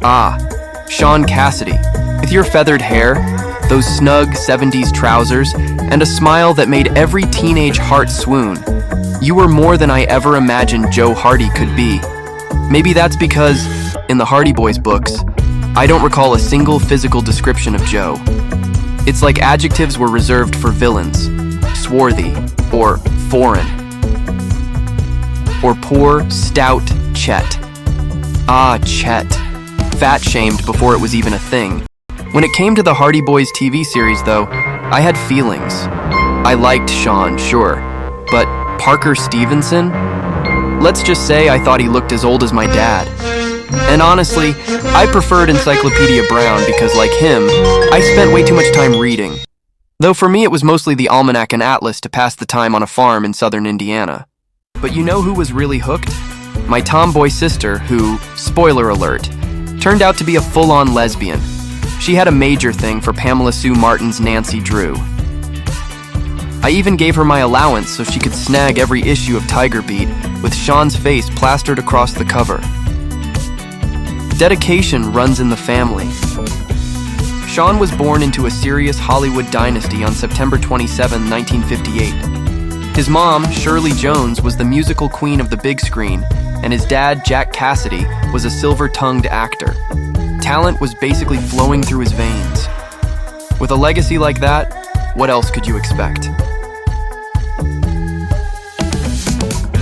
Ah, Shaun Cassidy. With your feathered hair, those snug 70s trousers, and a smile that made every teenage heart swoon, you were more than I ever imagined Joe Hardy could be. Maybe that's because, in the Hardy Boys books, I don't recall a single physical description of Joe. It's like adjectives were reserved for villains, swarthy, or foreign, or poor, stout Chet. Ah, Chet. Fat-shamed before it was even a thing. When it came to the Hardy Boys TV series, though, I had feelings. I liked Shaun, sure, but Parker Stevenson? Let's just say I thought he looked as old as my dad. And honestly, I preferred Encyclopedia Brown because, like him, I spent way too much time reading. Though for me it was mostly the Almanac and Atlas to pass the time on a farm in southern Indiana. But you know who was really hooked? My tomboy sister who, spoiler alert, turned out to be a full-on lesbian. She had a major thing for Pamela Sue Martin's Nancy Drew. I even gave her my allowance so she could snag every issue of Tiger Beat with Shaun's face plastered across the cover. Dedication runs in the family. Shaun was born into a serious Hollywood dynasty on September 27, 1958. His mom, Shirley Jones, was the musical queen of the big screen, and his dad, Jack Cassidy, was a silver-tongued actor. Talent was basically flowing through his veins. With a legacy like that, what else could you expect?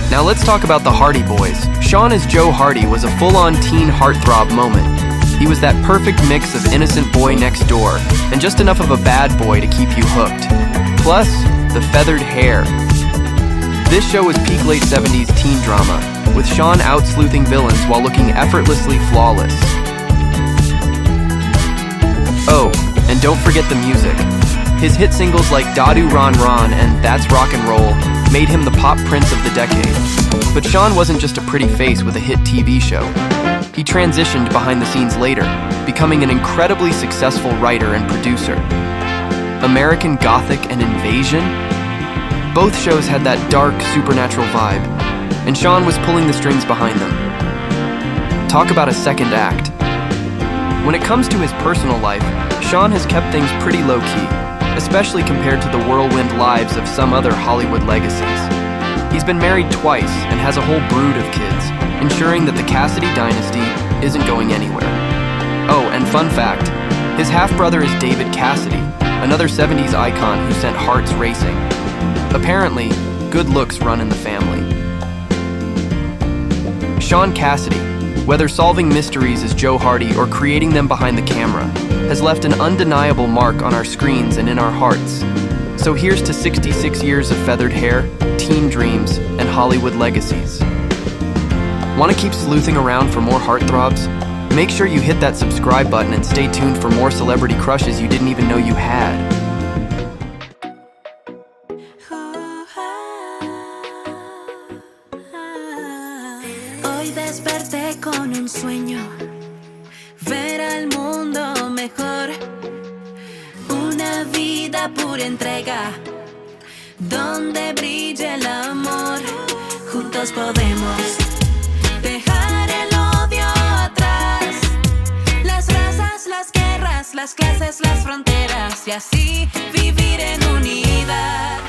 Now let's talk about the Hardy Boys. Shaun as Joe Hardy was a full-on teen heartthrob moment. He was that perfect mix of innocent boy next door and just enough of a bad boy to keep you hooked. Plus, the feathered hair. This show was peak late 70s teen drama, with Shaun out-sleuthing villains while looking effortlessly flawless. Oh, and don't forget the music. His hit singles like Dadu Ron Ron and That's Rock and Roll made him the pop prince of the decade. But Shaun wasn't just a pretty face with a hit TV show. He transitioned behind the scenes later, becoming an incredibly successful writer and producer. American Gothic and Invasion? Both shows had that dark, supernatural vibe, and Shaun was pulling the strings behind them. Talk about a second act. When it comes to his personal life, Shaun has kept things pretty low-key, especially compared to the whirlwind lives of some other Hollywood legacies. He's been married twice and has a whole brood of kids, ensuring that the Cassidy dynasty isn't going anywhere. Oh, and fun fact, his half-brother is David Cassidy, another 70s icon who sent hearts racing. Apparently, good looks run in the family. Shaun Cassidy, whether solving mysteries as Joe Hardy or creating them behind the camera, has left an undeniable mark on our screens and in our hearts. So here's to 66 years of feathered hair, teen dreams, and Hollywood legacies. Want to keep sleuthing around for more heartthrobs? Make sure you hit that subscribe button and stay tuned for more celebrity crushes you didn't even know you had. Hoy desperté con un sueño, ver al mundo mejor, una vida pura entrega, donde brille el amor. Juntos podemos dejar el odio atrás, las razas, las guerras, las clases, las fronteras, y así vivir en unidad.